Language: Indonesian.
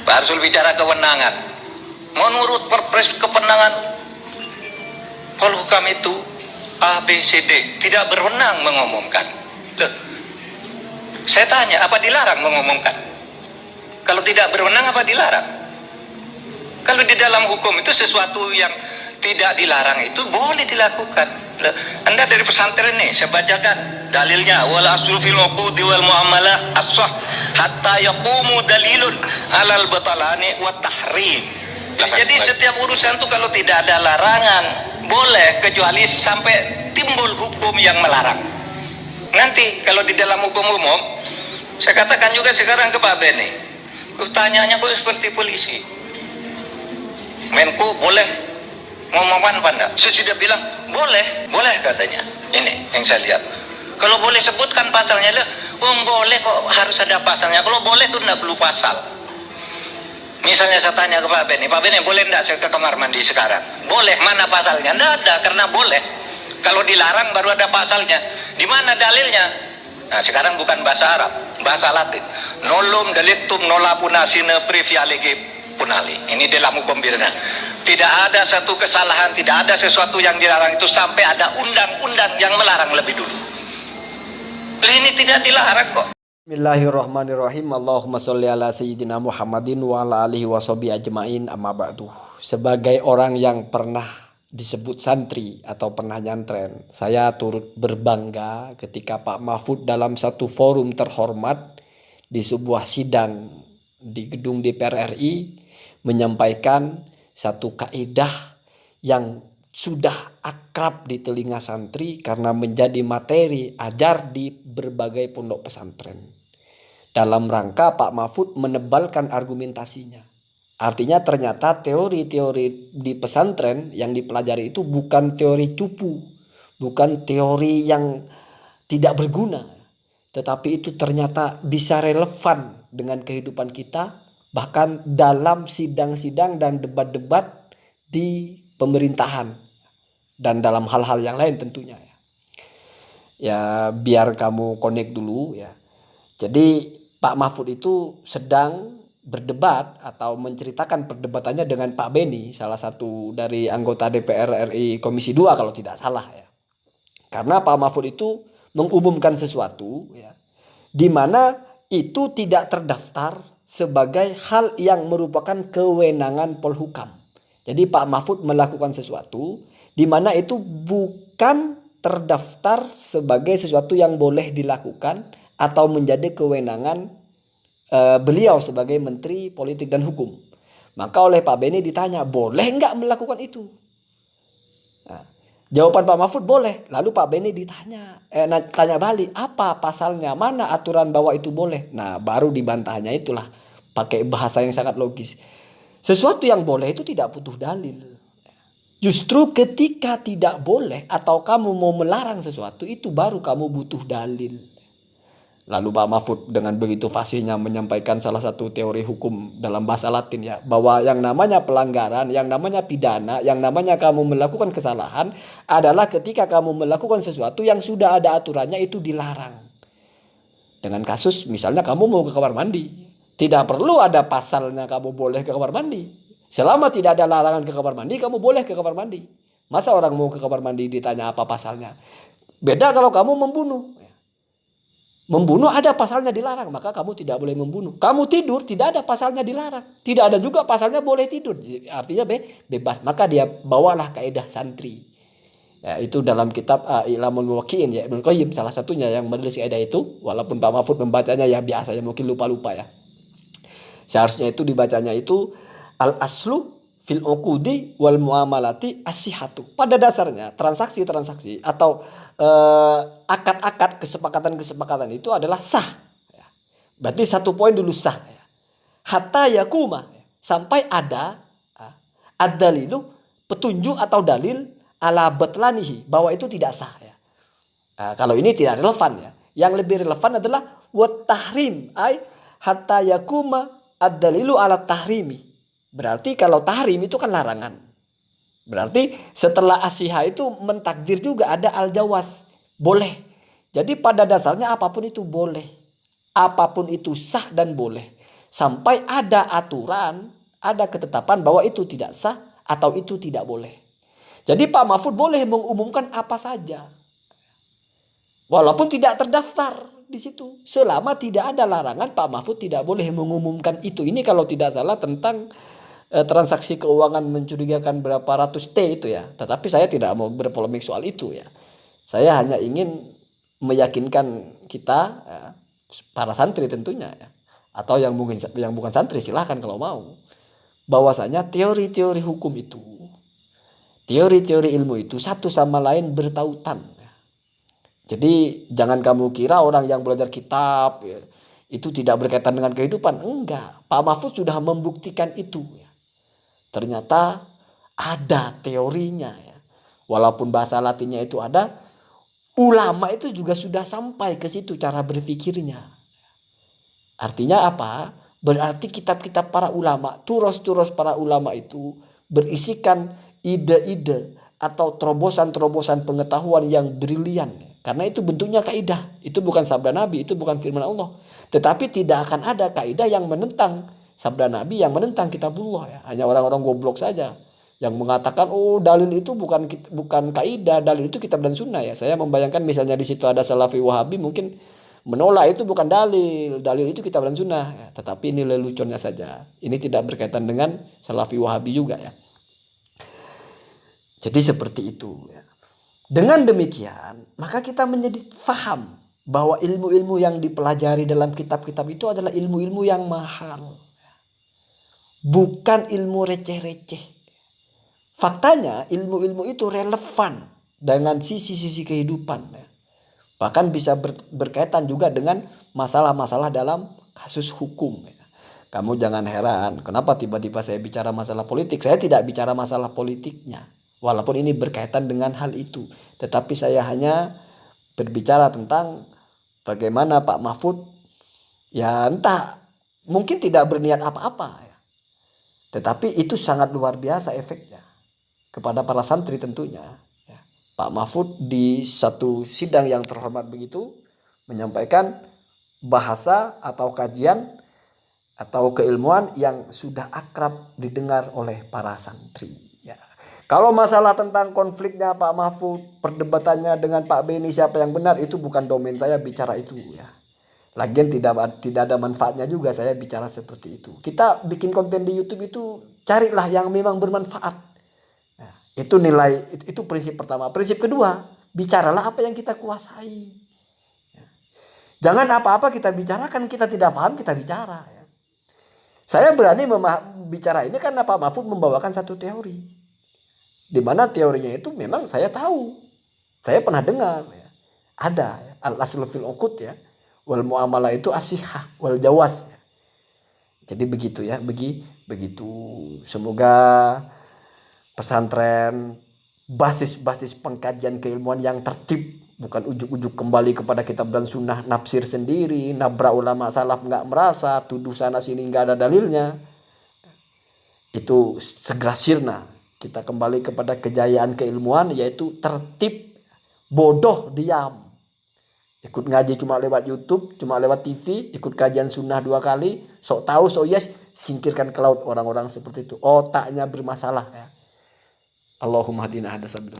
Pak Arsul bicara kewenangan. Menurut Perpres kewenangan Polhukam itu A, B, C, D tidak berwenang mengumumkan. Loh, saya tanya, apa dilarang mengumumkan? Kalau tidak berwenang, apa dilarang? Kalau di dalam hukum itu sesuatu yang tidak dilarang itu boleh dilakukan. Loh, Anda dari pesantren nih, saya bacakan dalilnya. Wal aslu fil uqudi wal muamalah as-sah hatta yaqumu dalilun alal batalani wa tahrim. Jadi setiap urusan itu kalau tidak ada larangan boleh, kecuali sampai timbul hukum yang melarang. Nanti kalau di dalam hukum umum, saya katakan juga sekarang ke Pak Beni, tanyanya kok seperti polisi. Menko boleh ngomongkan apa enggak? Saya sudah bilang boleh katanya. Ini yang saya lihat. Kalau boleh sebutkan pasalnya lah. Boleh kok harus ada pasalnya. Kalau boleh tuh enggak perlu pasal. Misalnya saya tanya ke Pak Beni boleh enggak saya ke kamar mandi sekarang? Boleh, mana pasalnya? Enggak ada, karena boleh. Kalau dilarang baru ada pasalnya. Di mana dalilnya? Nah, sekarang bukan bahasa Arab, bahasa Latin. Nolum delictum nola punasine privialege punali. Ini dalam hukum pidana. Tidak ada satu kesalahan, tidak ada sesuatu yang dilarang itu sampai ada undang-undang yang melarang lebih dulu. Ini tidak dilarang kok. Bismillahirrahmanirrahim. Allahumma sholli ala sayyidina Muhammadin wa ala alihi washabihi ajmain, amma ba'du. Sebagai orang yang pernah disebut santri atau pernah nyantren, saya turut berbangga ketika Pak Mahfud dalam satu forum terhormat di sebuah sidang di gedung DPR RI menyampaikan satu kaidah yang sudah akrab di telinga santri karena menjadi materi ajar di berbagai pondok pesantren. Dalam rangka Pak Mahfud menebalkan argumentasinya. Artinya ternyata teori-teori di pesantren yang dipelajari itu bukan teori cupu, bukan teori yang tidak berguna, tetapi itu ternyata bisa relevan dengan kehidupan kita, bahkan dalam sidang-sidang dan debat-debat di pemerintahan dan dalam hal-hal yang lain tentunya. Ya biar kamu connect dulu ya. Jadi Pak Mahfud itu sedang berdebat atau menceritakan perdebatannya dengan Pak Beni, salah satu dari anggota DPR RI Komisi 2 kalau tidak salah ya. Karena Pak Mahfud itu mengumumkan sesuatu ya, di mana itu tidak terdaftar sebagai hal yang merupakan kewenangan Polhukam. Jadi Pak Mahfud melakukan sesuatu di mana itu bukan terdaftar sebagai sesuatu yang boleh dilakukan atau menjadi kewenangan beliau sebagai Menteri Politik dan Hukum. Maka oleh Pak Beni ditanya, boleh nggak melakukan itu? Nah, jawaban Pak Mahfud boleh. Lalu Pak Beni tanya balik, apa pasalnya, mana aturan bahwa itu boleh? Nah baru dibantahnya itulah pakai bahasa yang sangat logis. Sesuatu yang boleh itu tidak butuh dalil. Justru ketika tidak boleh atau kamu mau melarang sesuatu, itu baru kamu butuh dalil. Lalu Pak Mahfud dengan begitu fasihnya menyampaikan salah satu teori hukum dalam bahasa Latin ya, bahwa yang namanya pelanggaran, yang namanya pidana, yang namanya kamu melakukan kesalahan adalah ketika kamu melakukan sesuatu yang sudah ada aturannya itu dilarang. Dengan kasus misalnya kamu mau ke kamar mandi, tidak perlu ada pasalnya kamu boleh ke kamar mandi. Selama tidak ada larangan ke kamar mandi, kamu boleh ke kamar mandi. Masa orang mau ke kamar mandi ditanya apa pasalnya? Beda kalau kamu membunuh. Membunuh ada pasalnya dilarang, maka kamu tidak boleh membunuh. Kamu tidur tidak ada pasalnya dilarang, tidak ada juga pasalnya boleh tidur. Artinya bebas. Maka dia bawalah kaidah santri. Ya, itu dalam kitab Ilamul Muwaqqi'in ya, Ibnu Qayyim salah satunya yang menulis kaidah itu. Walaupun Pak Mahfud membacanya ya biasanya mungkin lupa-lupa ya. Seharusnya itu dibacanya itu al aslu fil uqudi wal muamalati as-sihhatu. Pada dasarnya transaksi-transaksi atau akad-akad kesepakatan-kesepakatan itu adalah sah. Berarti satu poin dulu sah. Hatta yakuma, sampai ada ad-dalilu, petunjuk atau dalil ala batlanihi, bahwa itu tidak sah. Kalau ini tidak relevan ya. Yang lebih relevan adalah wat tahrim, ay hatta yakuma ad-dalilu ala tahrimi. Berarti kalau tahrim itu kan larangan. Berarti setelah asyiha itu mentakdir juga ada al-jawaz. Boleh. Jadi pada dasarnya apapun itu boleh. Apapun itu sah dan boleh. sampai ada aturan, ada ketetapan bahwa itu tidak sah atau itu tidak boleh. Jadi Pak Mahfud boleh mengumumkan apa saja, walaupun tidak terdaftar di situ. Selama tidak ada larangan, Pak Mahfud tidak boleh mengumumkan itu. Ini kalau tidak salah tentang transaksi keuangan mencurigakan berapa ratus T itu ya. Tetapi saya tidak mau berpolemik soal itu ya. Saya hanya ingin meyakinkan kita, para santri tentunya ya, atau yang mungkin yang bukan santri silahkan kalau mau, bahwasanya teori-teori hukum itu, teori-teori ilmu itu satu sama lain bertautan. Jadi jangan kamu kira orang yang belajar kitab ya, itu tidak berkaitan dengan kehidupan. Enggak. Pak Mahfud sudah membuktikan itu ya. Ternyata ada teorinya ya. Walaupun bahasa Latinnya itu ada, ulama itu juga sudah sampai ke situ cara berpikirnya. Artinya apa? Berarti kitab-kitab para ulama, turos-turos para ulama itu berisikan ide-ide atau terobosan-terobosan pengetahuan yang brilian. Karena itu bentuknya kaidah. Itu bukan sabda Nabi, itu bukan firman Allah. Tetapi tidak akan ada kaidah yang menentang sabda Nabi, yang menentang kitabullah ya. Hanya orang-orang goblok saja yang mengatakan dalil itu bukan kaidah, dalil itu kitab dan sunnah ya. Saya membayangkan misalnya di situ ada Salafi Wahabi mungkin menolak itu bukan dalil, dalil itu kitab dan sunnah ya. Tetapi ini leluconnya saja. Ini tidak berkaitan dengan Salafi Wahabi juga ya. Jadi seperti itu ya. Dengan demikian, maka kita menjadi faham bahwa ilmu-ilmu yang dipelajari dalam kitab-kitab itu adalah ilmu-ilmu yang mahal. Bukan ilmu receh-receh. Faktanya ilmu-ilmu itu relevan dengan sisi-sisi kehidupan. Bahkan bisa berkaitan juga dengan masalah-masalah dalam kasus hukum. Kamu jangan heran, kenapa tiba-tiba saya bicara masalah politik. Saya tidak bicara masalah politiknya. Walaupun ini berkaitan dengan hal itu. Tetapi saya hanya berbicara tentang bagaimana Pak Mahfud ya entah mungkin tidak berniat apa-apa ya. Tetapi itu sangat luar biasa efeknya kepada para santri tentunya ya. Pak Mahfud di satu sidang yang terhormat begitu menyampaikan bahasa atau kajian atau keilmuan yang sudah akrab didengar oleh para santri. Kalau masalah tentang konfliknya Pak Mahfud, perdebatannya dengan Pak Beni siapa yang benar, itu bukan domain saya bicara itu ya. Lagian tidak ada manfaatnya juga saya bicara seperti itu. Kita bikin konten di YouTube itu carilah yang memang bermanfaat. Nah, itu nilai, itu prinsip pertama. Prinsip kedua, bicaralah apa yang kita kuasai. Jangan apa-apa kita bicarakan, kita tidak paham kita bicara. Ya. Saya berani bicara ini karena Pak Mahfud membawakan satu teori. Di mana teorinya itu memang saya tahu. Saya pernah dengar ya. Ada ya, al-aslu fil uqud ya. Wal muamalah itu asihah wal jawas. Jadi begitu ya, begitu. Semoga pesantren basis-basis pengkajian keilmuan yang tertib, bukan ujuk-ujuk kembali kepada kitab dan sunnah, nafsir sendiri, nabrak ulama salaf nggak merasa, tuduh sana sini nggak ada dalilnya. Itu segera sirna. Kita kembali kepada kejayaan keilmuan yaitu tertib, bodoh diam. Ikut ngaji cuma lewat YouTube, cuma lewat TV, ikut kajian sunnah 2 kali, sok tahu, sok yes, singkirkan ke laut orang-orang seperti itu. Otaknya bermasalah ya. Allahumma hadina hadasabil.